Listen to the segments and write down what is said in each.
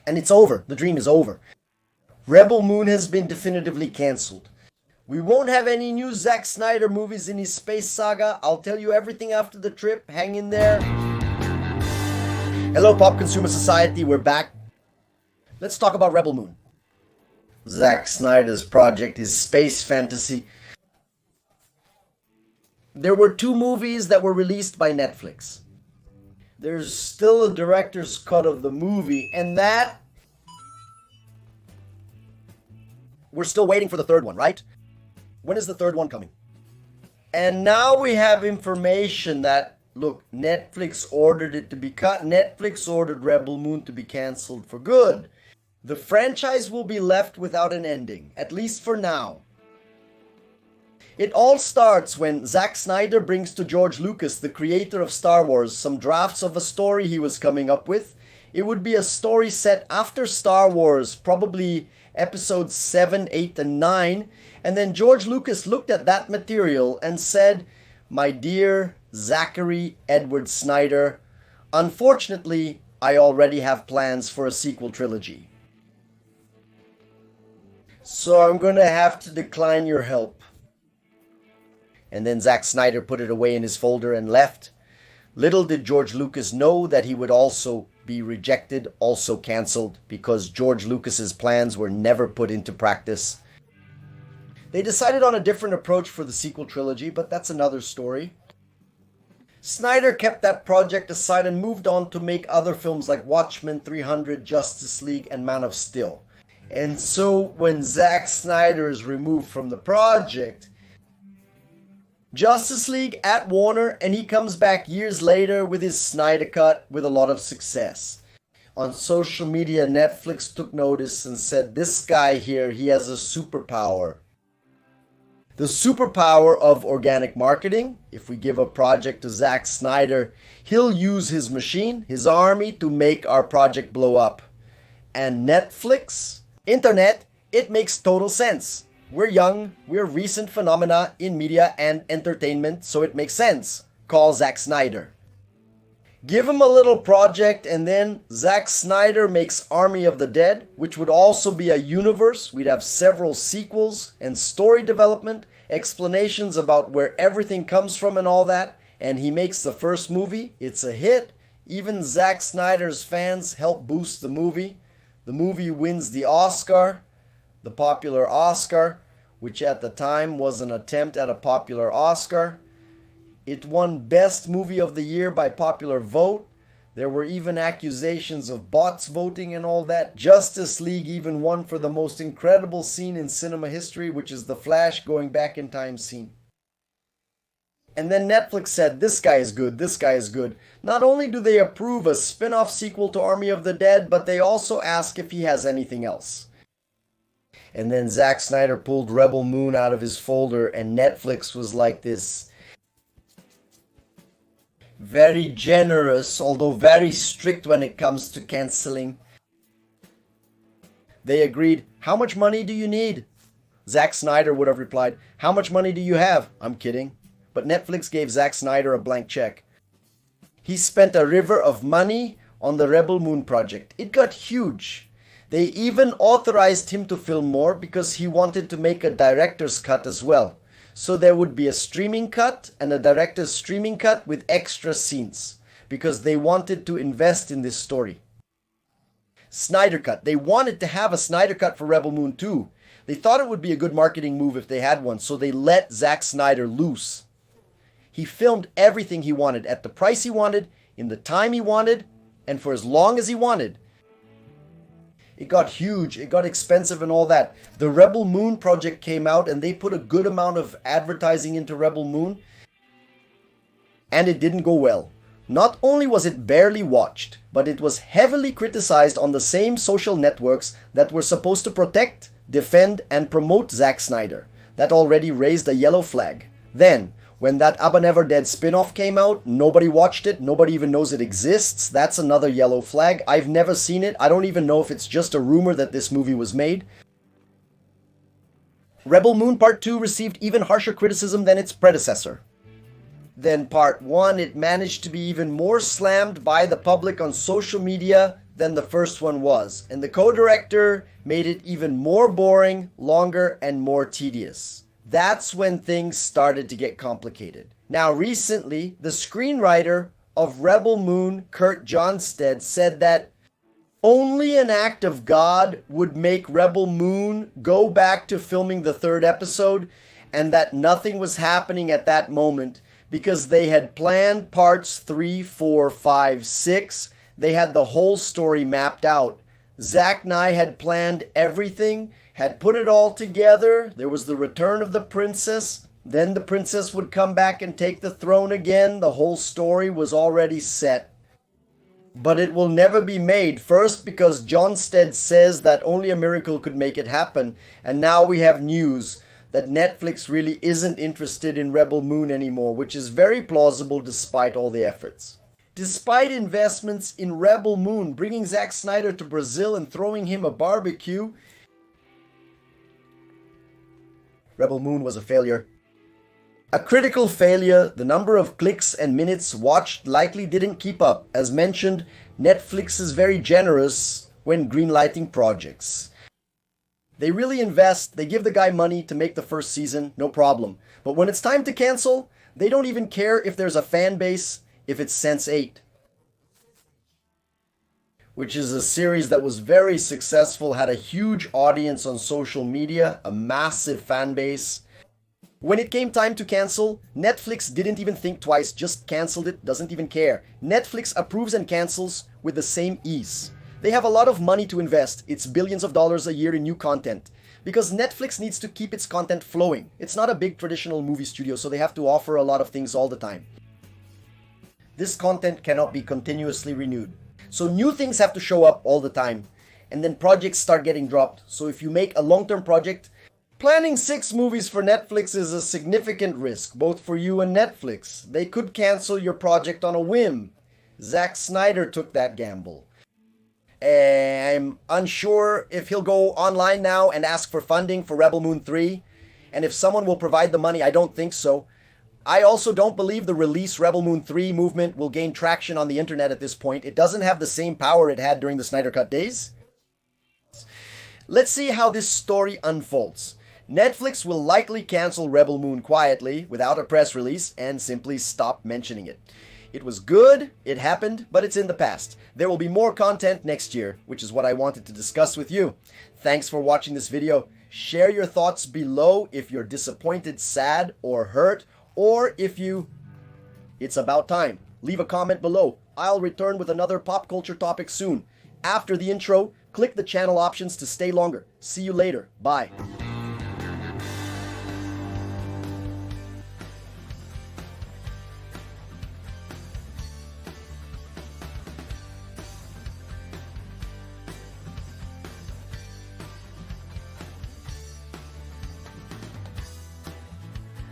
And it's over. The dream is over. Rebel Moon has been definitively cancelled. We won't have any new Zack Snyder movies in his space saga. I'll tell you everything after the trip. Hang in there. Hello, Pop Consumer Society. We're back. Let's talk about Rebel Moon. Zack Snyder's project, his space fantasy. There were 2 movies that were released by Netflix. There's still a director's cut of the movie, and that... We're still waiting for the 3rd one, right? When is the 3rd one coming? And now we have information that, look, Netflix ordered it to be cut. Netflix ordered Rebel Moon to be cancelled for good. The franchise will be left without an ending, at least for now. It all starts when Zack Snyder brings to George Lucas, the creator of Star Wars, some drafts of a story he was coming up with. It would be a story set after Star Wars, probably episodes 7, 8, and 9. And then George Lucas looked at that material and said, "My dear Zachary Edward Snyder, unfortunately, I already have plans for a sequel trilogy. So I'm going to have to decline your help." And then Zack Snyder put it away in his folder and left. Little did George Lucas know that he would also be rejected, also cancelled, because George Lucas's plans were never put into practice. They decided on a different approach for the sequel trilogy, but that's another story. Snyder kept that project aside and moved on to make other films like Watchmen, 300, Justice League, and Man of Steel. And so when Zack Snyder is removed from the project, Justice League at Warner, and he comes back years later with his Snyder Cut with a lot of success. On social media, Netflix took notice and said, "This guy here, he has a superpower. The superpower of organic marketing. If we give a project to Zack Snyder, he'll use his machine, his army, to make our project blow up." And Netflix, internet, it makes total sense. We're young, we're recent phenomena in media and entertainment, so it makes sense. Call Zack Snyder. Give him a little project, and then Zack Snyder makes Army of the Dead, which would also be a universe. We'd have several sequels and story development, explanations about where everything comes from and all that. And he makes the first movie. It's a hit. Even Zack Snyder's fans help boost the movie. The movie wins the Oscar, the popular Oscar, which at the time was an attempt at a popular Oscar. It won Best Movie of the Year by popular vote. There were even accusations of bots voting and all that. Justice League even won for the most incredible scene in cinema history, which is the Flash going back in time scene. And then Netflix said, "This guy is good, this guy is good." Not only do they approve a spin-off sequel to Army of the Dead, but they also ask if he has anything else. And then Zack Snyder pulled Rebel Moon out of his folder, and Netflix was like this very generous, although very strict when it comes to canceling. They agreed, "How much money do you need?" Zack Snyder would have replied, "How much money do you have?" I'm kidding. But Netflix gave Zack Snyder a blank check. He spent a river of money on the Rebel Moon project. It got huge. They even authorized him to film more because he wanted to make a director's cut as well. So there would be a streaming cut and a director's streaming cut with extra scenes because they wanted to invest in this story. Snyder Cut. They wanted to have a Snyder Cut for Rebel Moon too. They thought it would be a good marketing move if they had one, so they let Zack Snyder loose. He filmed everything he wanted at the price he wanted, in the time he wanted, and for as long as he wanted. It got huge, it got expensive and all that. The Rebel Moon project came out and they put a good amount of advertising into Rebel Moon, and it didn't go well. Not only was it barely watched, but it was heavily criticized on the same social networks that were supposed to protect, defend, and promote Zack Snyder. That already raised a yellow flag. Then, when that Abba Never Dead spin-off came out, nobody watched it, nobody even knows it exists. That's another yellow flag. I've never seen it. I don't even know if it's just a rumor that this movie was made. Rebel Moon Part 2 received even harsher criticism than its predecessor. Then Part 1, it managed to be even more slammed by the public on social media than the first one was, and the co-director made it even more boring, longer, and more tedious. That's when things started to get complicated. Now, recently, the screenwriter of Rebel Moon, Kurt Johnstad, said that only an act of God would make Rebel Moon go back to filming the third episode, and that nothing was happening at that moment because they had planned parts 3, 4, 5, 6. They had the whole story mapped out. Zack and I had planned everything, had put it all together. There was the return of the princess. Then the princess would come back and take the throne again. The whole story was already set. But it will never be made. First, because Johnstad says that only a miracle could make it happen. And now we have news that Netflix really isn't interested in Rebel Moon anymore, which is very plausible despite all the efforts. Despite investments in Rebel Moon, bringing Zack Snyder to Brazil and throwing him a barbecue, Rebel Moon was a failure. A critical failure. The number of clicks and minutes watched likely didn't keep up. As mentioned, Netflix is very generous when greenlighting projects. They really invest, they give the guy money to make the first season, no problem. But when it's time to cancel, they don't even care if there's a fan base, if it's Sense8, which is a series that was very successful, had a huge audience on social media, a massive fan base. When it came time to cancel, Netflix didn't even think twice, just canceled it, doesn't even care. Netflix approves and cancels with the same ease. They have a lot of money to invest. It's billions of dollars a year in new content. Because Netflix needs to keep its content flowing. It's not a big traditional movie studio, so they have to offer a lot of things all the time. This content cannot be continuously renewed. So new things have to show up all the time. And then projects start getting dropped. So if you make a long-term project, planning 6 movies for Netflix is a significant risk, both for you and Netflix. They could cancel your project on a whim. Zack Snyder took that gamble. I'm unsure if he'll go online now and ask for funding for Rebel Moon 3. And if someone will provide the money, I don't think so. I also don't believe the release Rebel Moon 3 movement will gain traction on the internet at this point. It doesn't have the same power it had during the Snyder Cut days. Let's see how this story unfolds. Netflix will likely cancel Rebel Moon quietly, without a press release, and simply stop mentioning it. It was good, it happened, but it's in the past. There will be more content next year, which is what I wanted to discuss with you. Thanks for watching this video. Share your thoughts below if you're disappointed, sad, or hurt, or if it's about time. Leave a comment below. I'll return with another pop culture topic soon. After the intro, click the channel options to stay longer. See you later. Bye.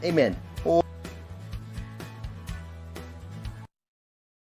Amen.